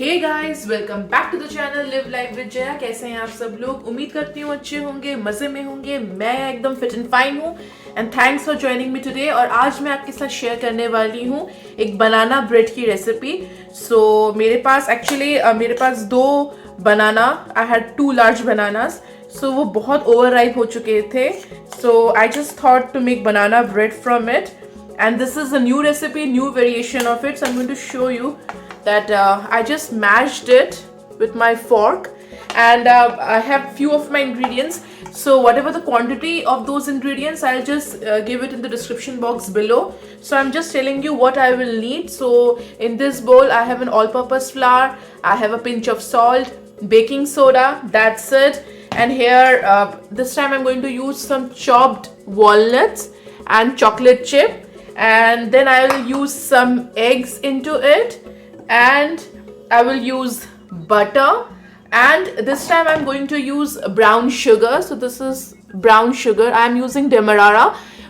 Hey guys, welcome back to the channel live life with Jaya. कैसे हैं आप सब लोग? उम्मीद करती हूँ अच्छे होंगे, मजे में होंगे। मैं एकदम फिट एंड फाइन हूँ and thanks for joining me today. और आज मैं आपके साथ शेयर करने वाली हूँ एक बनाना ब्रेड की रेसिपी। मेरे पास दो banana, I had 2 large bananas. वो बहुत ओवर राइप हो चुके थे। I just thought to make banana bread from it, and this is a new recipe, new variation of it. So I'm going to show you that I just mashed it with my fork, and I have few of my ingredients. So whatever the quantity of those ingredients, I'll just give it in the description box below. So I'm just telling you what I will need. So in this bowl I have an all-purpose flour, I have a pinch of salt, baking soda, that's it. And here this time I'm going to use some chopped walnuts and chocolate chip, and then I will use some eggs into it, and I will use butter, and this time I'm going to use brown sugar. So this is brown sugar. I am using demerara.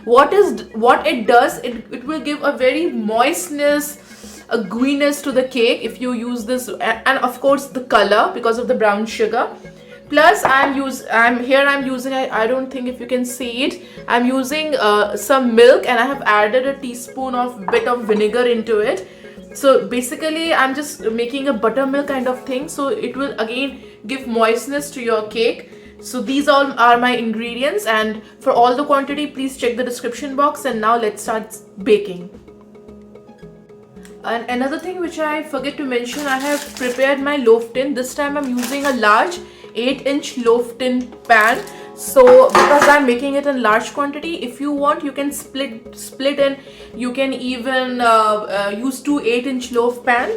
What it does, it will give a very moistness, a gooiness to the cake if you use this, and of course the color because of the brown sugar. Plus I'm using, I don't think if you can see it, I'm using some milk, and I have added a teaspoon of bit of vinegar into it. So basically I'm just making a buttermilk kind of thing, so it will again give moistness to your cake. So these all are my ingredients, and for all the quantity please check the description box. And now let's start baking. And another thing which I forget to mention, I have prepared my loaf tin. This time I'm using a large 8-inch loaf tin pan. So because I'm making it in large quantity, if you want you can split and you can even use 2 8-inch loaf pan.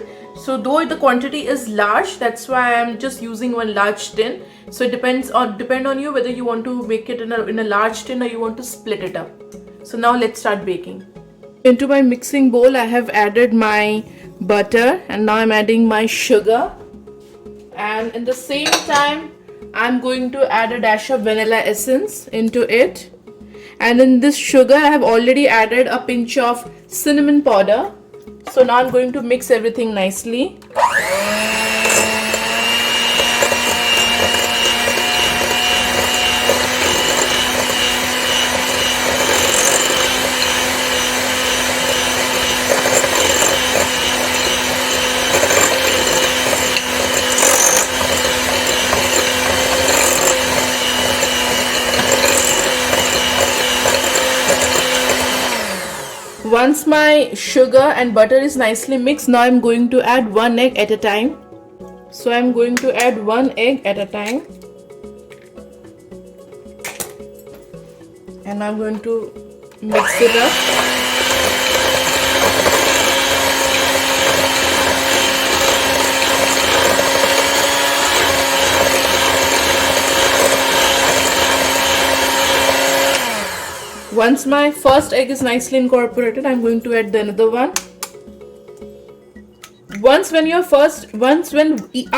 So though the quantity is large, that's why I'm just using one large tin. So it depend on you whether you want to make it in a large tin or you want to split it up. So now let's start baking. Into my mixing bowl I have added my butter, and now I'm adding my sugar, and in the same time I'm going to add a dash of vanilla essence into it. And in this sugar I have already added a pinch of cinnamon powder. So now I'm going to mix everything nicely. Once my sugar and butter is nicely mixed, now I'm going to add 1 egg at a time. So I'm going to add 1 egg at a time, and I'm going to mix it up. Once my first egg is nicely incorporated, I'm going to add the another one.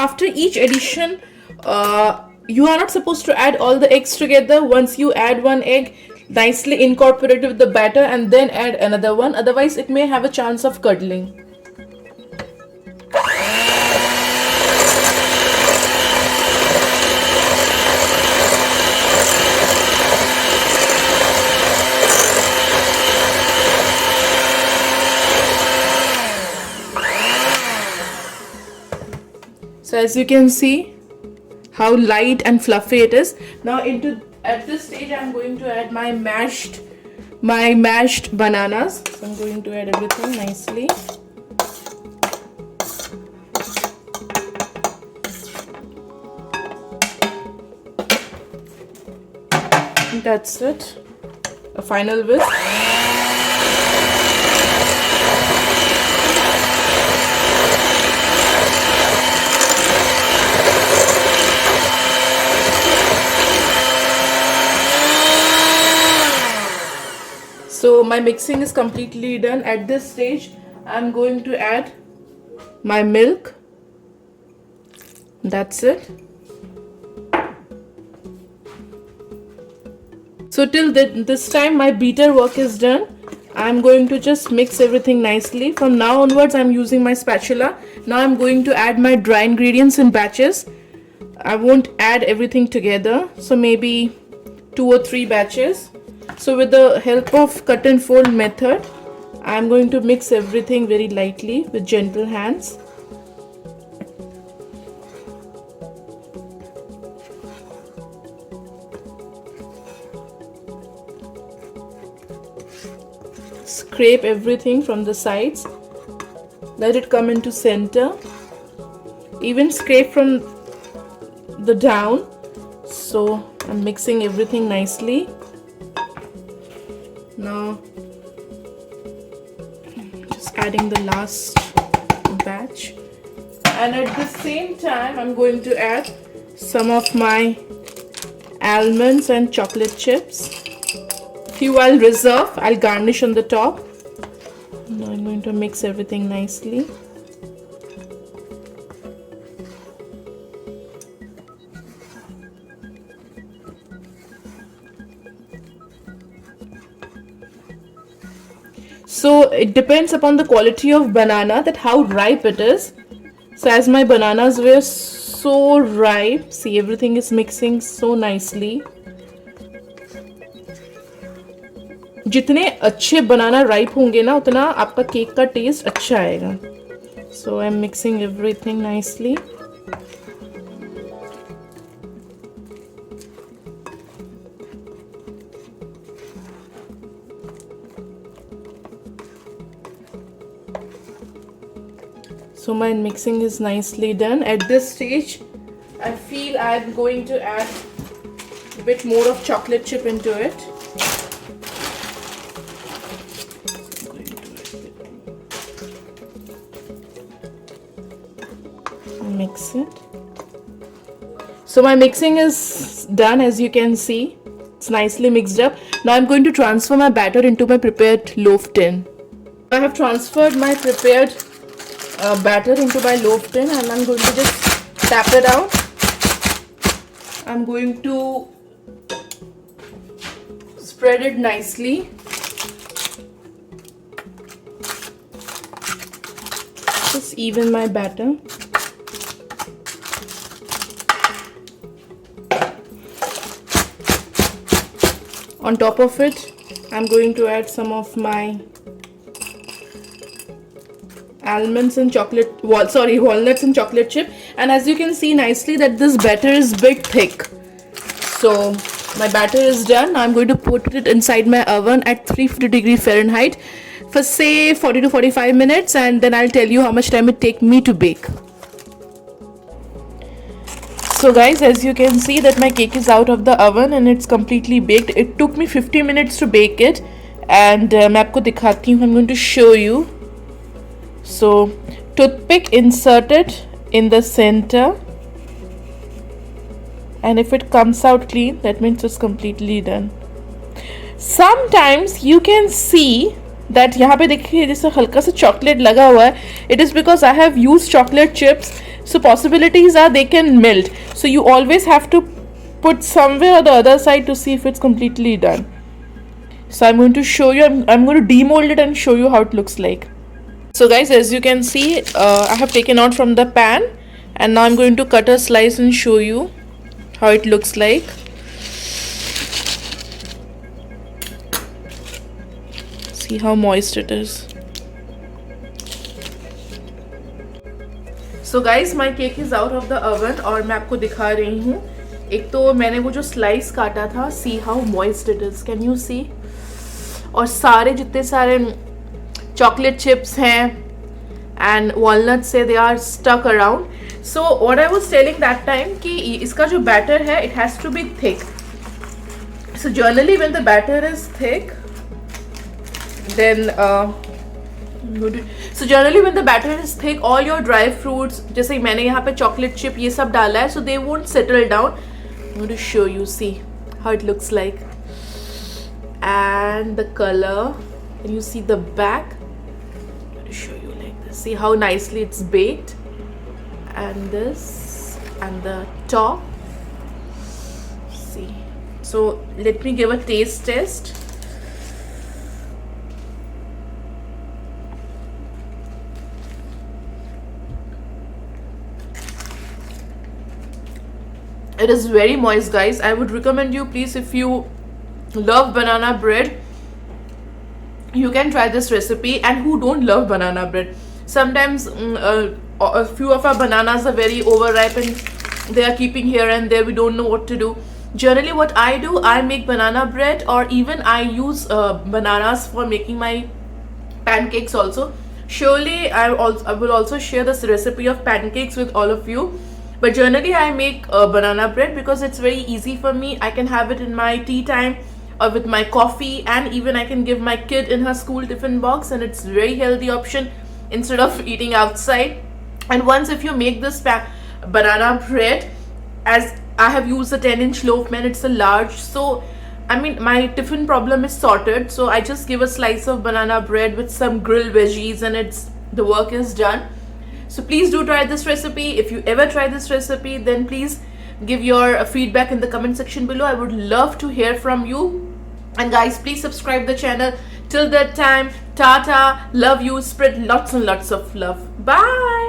After each addition, you are not supposed to add all the eggs together. Once you add 1 egg, nicely incorporate it with the batter, and then add another one. Otherwise, it may have a chance of curdling. So as you can see how light and fluffy it is. Now at this stage I'm going to add my mashed bananas. So I'm going to add everything nicely. And that's it. A final whisk. So my mixing is completely done. At this stage I'm going to add my milk. That's it. So till this time my beater work is done. I'm going to just mix everything nicely. From now onwards I'm using my spatula. Now I'm going to add my dry ingredients in batches. I won't add everything together, so maybe 2 or 3 batches. So with the help of cut and fold method, I'm going to mix everything very lightly with gentle hands. Scrape everything from the sides. Let it come into center. Even scrape from the down. So I'm mixing everything nicely. Now just adding the last batch, and at the same time I'm going to add some of my almonds and chocolate chips. Few I'll reserve, I'll garnish on the top. Now I'm going to mix everything nicely. So it depends upon the quality of banana, that how ripe it is. So as my bananas were so ripe, see, everything is mixing so nicely. जितने अच्छे बनाना ripe होंगे ना, उतना आपका cake का test अच्छा आएगा. So I'm mixing everything nicely. So my mixing is nicely done. At this stage, I feel I'm going to add a bit more of chocolate chip into it. Mix it. So my mixing is done, as you can see. It's nicely mixed up. Now I'm going to transfer my batter into my prepared loaf tin. I have transferred my prepared batter into my loaf tin, and I'm going to just tap it out. I'm going to spread it nicely. Just even my batter. On top of it, I'm going to add some of my walnuts and chocolate chip. And as you can see nicely that this batter is bit thick. So my batter is done. Now I'm going to put it inside my oven at 350 Fahrenheit for say 40 to 45 minutes, and then I'll tell you how much time it take me to bake. So guys, as you can see that my cake is out of the oven and it's completely baked. It took me 50 minutes to bake it, and मैं आपको दिखाती हूँ. I'm going to show you. So toothpick inserted in the center, and if it comes out clean, that means it's completely done. Sometimes you can see that यहाँ पे देखिए जैसे हल्का सा chocolate लगा हुआ है. It is because I have used chocolate chips. So possibilities are they can melt. So you always have to put somewhere on the other side to see if it's completely done. So I'm going to show you. I'm going to demold it and show you how it looks like. So guys, as you can see, I have taken out from the pan, and now I'm going to cut a slice and show you how it looks like. See how moist it is. So guys, my cake is out of the oven और मैं आपको दिखा रही हूँ. एक तो मैंने वो जो स्लाइस काटा था, see how moist it is. Can you see? और सारे जितने सारे chocolate chips हैं and walnuts से they are stuck around. So what I was telling that time कि इसका जो batter है, it has to be thick. So generally when the batter is thick, then so generally when the batter is thick, all your dry fruits, जैसे मैंने यहाँ पे chocolate chip ये सब डाला है, so they won't settle down. I'm going to show you, see how it looks like, and the color. Can you see the back? I'm going to show you like this. See how nicely it's baked, and this, and the top. See. So let me give a taste test. It is very moist, guys. I would recommend you, please, if you love banana bread, you can try this recipe. And who don't love banana bread? Sometimes a few of our bananas are very overripe and they are keeping here and there. We don't know what to do. Generally, what I do, I make banana bread, or even I use bananas for making my pancakes also. Surely I will also share this recipe of pancakes with all of you. But generally I make banana bread because it's very easy for me. I can have it in my tea time or with my coffee, and even I can give my kid in her school tiffin box, and it's very healthy option instead of eating outside. And once if you make this banana bread, as I have used a 10-inch loaf, man, it's a large, so I mean my tiffin problem is sorted. So I just give a slice of banana bread with some grilled veggies and the work is done. So please do try this recipe. If you ever try this recipe, then please give your feedback in the comment section below. I would love to hear from you. And guys, please subscribe the channel. Till that time, tata, love you, spread lots and lots of love. Bye.